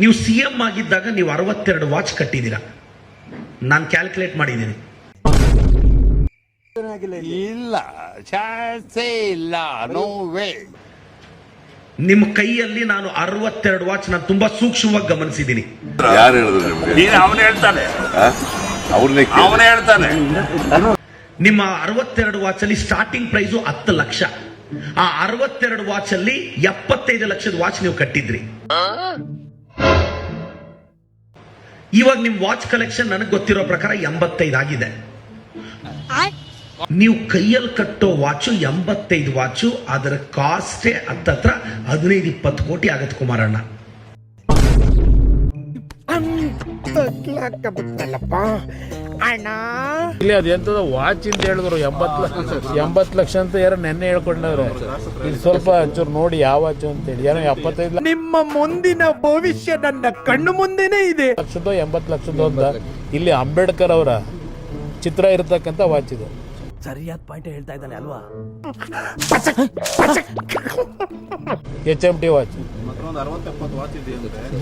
ನೀವು CM ಆಗಿದ್ದಾಗ ನೀವು 62 ವಾಚ್ ಕಟ್ಟಿದ್ದೀರಾ, ನಾನು ಕ್ಯಾಲ್ಕುಲೇಟ್ ಮಾಡಿದ್ದೀನಿ. ಇಲ್ಲ, ಚಾನ್ಸೇ ಇಲ್ಲ, ನೋ ವೇ. ನಿಮ್ಮ ಕೈಯಲ್ಲಿ ನಾನು 62 ವಾಚ್ ನಾನು ತುಂಬಾ ಸೂಕ್ಷ್ಮವಾಗಿ ಗಮನಿಸಿದ್ದೀನಿ. ಯಾರು ಹೇಳಿದ್ರು ನಿಮ್ಗೆ? ಅವನು ಹೇಳ್ತಾನೆ, ಅವನೇ ಹೇಳ್ತಾನೆ. ನಿಮ್ಮ 62 ವಾಚ್ ಅಲ್ಲಿ ಸ್ಟಾರ್ಟಿಂಗ್ ಪ್ರೈಸು 10 ಲಕ್ಷ. ಆ 62 ವಾಚ್ ಅಲ್ಲಿ 75 ಲಕ್ಷದ ವಾಚ್ ನೀವು ಕಟ್ಟಿದ್ರಿ. ಇವಾಗ ನಿಮ್ ವಾಚ್ ಕಲೆಕ್ಷನ್ ನನಗೆ ಗೊತ್ತಿರೋ ಪ್ರಕಾರ 85 ಆಗಿದೆ. ನೀವು ಕೈಯಲ್ಲಿ ಕಟ್ಟೋ ವಾಚು 85 ವಾಚು, ಅದರ ಕಾಸ್ಟೇ ಹತ್ತತ್ರ 15-20 ಕೋಟಿ ಆಗತ್ತೆ ಕುಮಾರಣ್ಣ. ಇಲ್ಲಿ ಅದೆಂತದ ವಾಚ್ ಅಂತ ಹೇಳಿದ್ರು 80 ಲಕ್ಷ ಅಂತ ಯಾರೋ ನೆನ್ನೆ ಹೇಳ್ಕೊಂಡ್ರು. ಇಲ್ಲಿ ಸ್ವಲ್ಪ ಒಂಚೂರು ನೋಡಿ ಯಾವ ವಾಚ್ ಅಂತೇಳಿ ಏನೋ 75 ನಿಮ್ಮ ಮುಂದಿನ ಭವಿಷ್ಯ ನನ್ನ ಕಣ್ಣು ಮುಂದೆನೇ ಇದೆ. 80 ಲಕ್ಷದ್ದು ಅಂತ ಇಲ್ಲಿ ಅಂಬೇಡ್ಕರ್ ಅವರ ಚಿತ್ರ ಇರತಕ್ಕಂತ ವಾಚ್ ಇದು. ಸರಿಯಾದ ಪಾಯಿಂಟ್ ಹೇಳ್ತಾ ಇದ್ದಾನೆ ಅಲ್ವಾ? HMT ವಾಚ್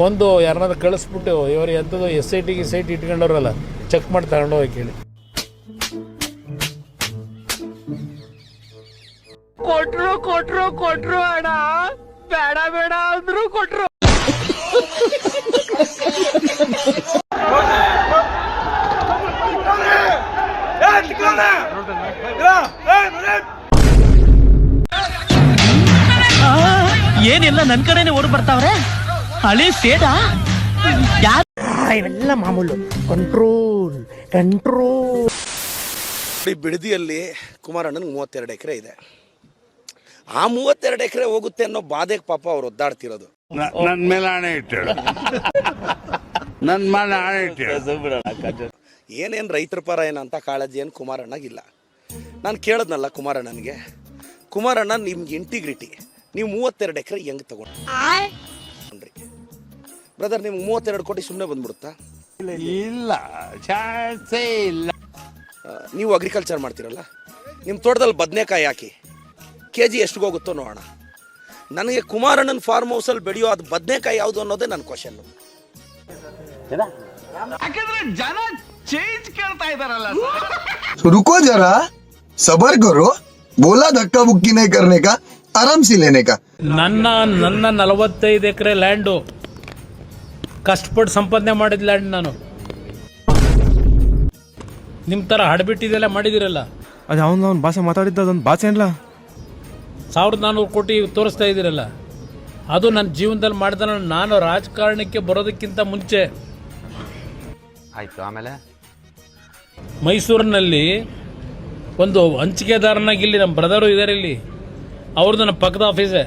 ಬಂದು ಯಾರನ್ನಾದ್ರೂ ಕಳಿಸ್ಬಿಟ್ಟು ಇವರು ಎಂಥದ್ದು SIT ಇಟ್ಕೊಂಡವ್ರಲ್ಲ, ಚೆಕ್ ಮಾಡಿ ತಗೊಂಡು ಹೋಗಿ ಕೇಳಿ. ಕೊಟ್ರು ಅಣ್ಣ, ಬೇಡ ಅಂದ್ರು ಕೊಟ್ರು. ಏನೆಲ್ಲ ನನ್ ಕಡೆನೆ ಓಡ್ ಬರ್ತಾವ್ರೆ, ಹಳಿ ಸೇಡ ಇವೆಲ್ಲ ಮಾಮೂಲು. ಕಂಟ್ರೋಲ್ ಬಿಡದಿಯಲ್ಲಿ ಕುಮಾರಣ್ಣನಿಗೆ 32 ಎಕರೆ ಇದೆ. ಆ 32 ಎಕರೆ ಹೋಗುತ್ತೆ ಅನ್ನೋ ಬಾಧೆಗೆ ಪಾಪ ಅವ್ರು ಒದ್ದಾಡ್ತಿರೋದು. ನನ್ನ ಮೇಲೆ ಆಣೆ ಇಟ್ಟೇಳು, ನನ್ನ ಮೇಲೆ ಆಣೆ ಇಟ್ಟೇಳು. ಏನೇನು ರೈತರ ಪರ ಏನಂತ ಕಾಳಜಿ ಏನು ಕುಮಾರಣ್ಣಗಿಲ್ಲ. ನಾನು ಕೇಳದ್ನಲ್ಲ ಕುಮಾರಣ್ಣನಿಗೆ, ಕುಮಾರಣ್ಣ ನಿಮ್ಗೆ ಇಂಟಿಗ್ರಿಟಿ, ನೀವು 32 ಎಕರೆ ಹೆಂಗೆ ತಗೊಂಡ್ರಿ ಬ್ರದರ್? ನಿಮ್ಗೆ 32 ಕೋಟಿ ಸುಮ್ಮನೆ ಬಂದ್ಬಿಡುತ್ತಾ? ಇಲ್ಲ, ಚಾನ್ಸೇ ಇಲ್ಲ. ನೀವು ಅಗ್ರಿಕಲ್ಚರ್ ಮಾಡ್ತೀರಲ್ಲ, ನಿಮ್ಮ ತೋಟದಲ್ಲಿ ಬದನೆಕಾಯಿ ಹಾಕಿ KG ಎಷ್ಟಿಗೆ ಹೋಗುತ್ತೋ ನೋಡೋಣ. ನನಗೆ ಕುಮಾರಣ್ಣನ ಫಾರ್ಮ್ ಹೌಸಲ್ಲಿ ಬೆಳೆಯೋ ಅದು ಬದನೆಕಾಯಿ ಯಾವುದು ಅನ್ನೋದೇ ನನ್ನ ಕ್ವಶನ್ನು. ಯಾಕಂದ್ರೆ ಜನ ಚೇಂಜ್ ಕೇಳ್ತಾ ಇದಾರಲ್ಲ. रुको जरा, सबर करो, बोला धक्का बुक्की नहीं करने का, आराम से लेने का. ನನ್ನ 45 ಎಕರೆ ಲ್ಯಾಂಡು ಕಷ್ಟಪಟ್ಟು ಸಂಪಾದನೆ ಮಾಡಿದ ಲ್ಯಾಂಡ್ ನಾನು. ನಿಮ್ಮ ಥರ ಹಡ್ಬಿಟ್ಟಿದೆಲ್ಲ ಮಾಡಿದಿರಲ್ಲ, ಅದು ಅವನು ಭಾಷೆ ಮಾತಾಡಿದ್ದ ಅದೊಂದು ಭಾಷೆ ಅಲ್ಲ. 1400 ಕೋಟಿ ತೋರಿಸ್ತಾ ಇದ್ದೀರಲ್ಲ, ಅದು ನನ್ನ ಜೀವನದಲ್ಲಿ ಮಾಡಿದ. ನಾನು ರಾಜಕಾರಣಕ್ಕೆ ಬರೋದಕ್ಕಿಂತ ಮುಂಚೆ ಆಯ್ತು, ಆಮೇಲೆ ಮೈಸೂರಿನಲ್ಲಿ ಒಂದು ಹಂಚಿಕೆದಾರನಾಗಿ ಇಲ್ಲಿ ನಮ್ಮ ಬ್ರದರು ಇದ್ದಾರೆ, ಇಲ್ಲಿ ಅವ್ರದ್ದು ನಮ್ಮ ಪಕ್ಕದ ಆಫೀಸೇ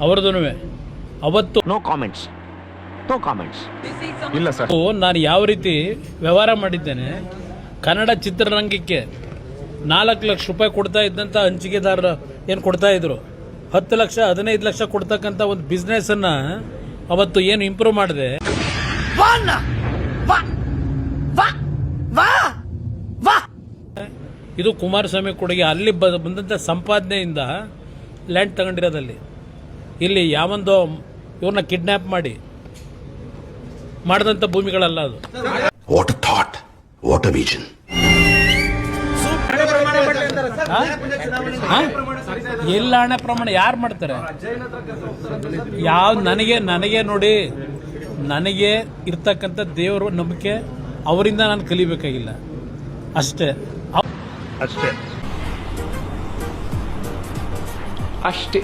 ಅವ್ರದ್ದು. ಅವತ್ತು ನೋ ಕಾಮೆಂಟ್ಸ್ ಇಲ್ಲ ಸರ್. ನಾನು ಯಾವ ರೀತಿ ವ್ಯವಹಾರ ಮಾಡಿದ್ದೇನೆ, ಕನ್ನಡ ಚಿತ್ರರಂಗಕ್ಕೆ 4 ಲಕ್ಷ ರೂಪಾಯಿ ಕೊಡ್ತಾ ಇದ್ದಂಥ ಹಂಚಿಕೆದಾರರು ಏನು ಕೊಡ್ತಾ ಇದ್ರು, 10 ಲಕ್ಷ 15 ಲಕ್ಷ ಕೊಡ್ತಕ್ಕಂಥ ಒಂದು ಬಿಸ್ನೆಸ್ಸನ್ನು ಅವತ್ತು ಏನು ಇಂಪ್ರೂವ್ ಮಾಡಿದೆ. ಇದು ಕುಮಾರಸ್ವಾಮಿ ಕೊಡುಗೆ. ಅಲ್ಲಿ ಬಂದಂಥ ಸಂಪಾದನೆಯಿಂದ ಲ್ಯಾಂಡ್ ತಗೊಂಡಿರೋದಲ್ಲಿ. ಇಲ್ಲಿ ಯಾವೊಂದು ಇವ್ರನ್ನ ಕಿಡ್ನ್ಯಾಪ್ ಮಾಡಿ ಮಾಡಿದಂಥ ಭೂಮಿಗಳಲ್ಲ ಅದು. What a thought, what a vision. ಎಲ್ಲ ಹಣ ಪ್ರಮಾಣ ಯಾರು ಮಾಡ್ತಾರೆ? ನನಗೆ ನೋಡಿ, ನನಗೆ ಇರ್ತಕ್ಕಂಥ ದೇವರು ನಂಬಿಕೆ, ಅವರಿಂದ ನಾನು ಕಲಿಬೇಕಾಗಿಲ್ಲ ಅಷ್ಟೇ. ಅಷ್ಟೇ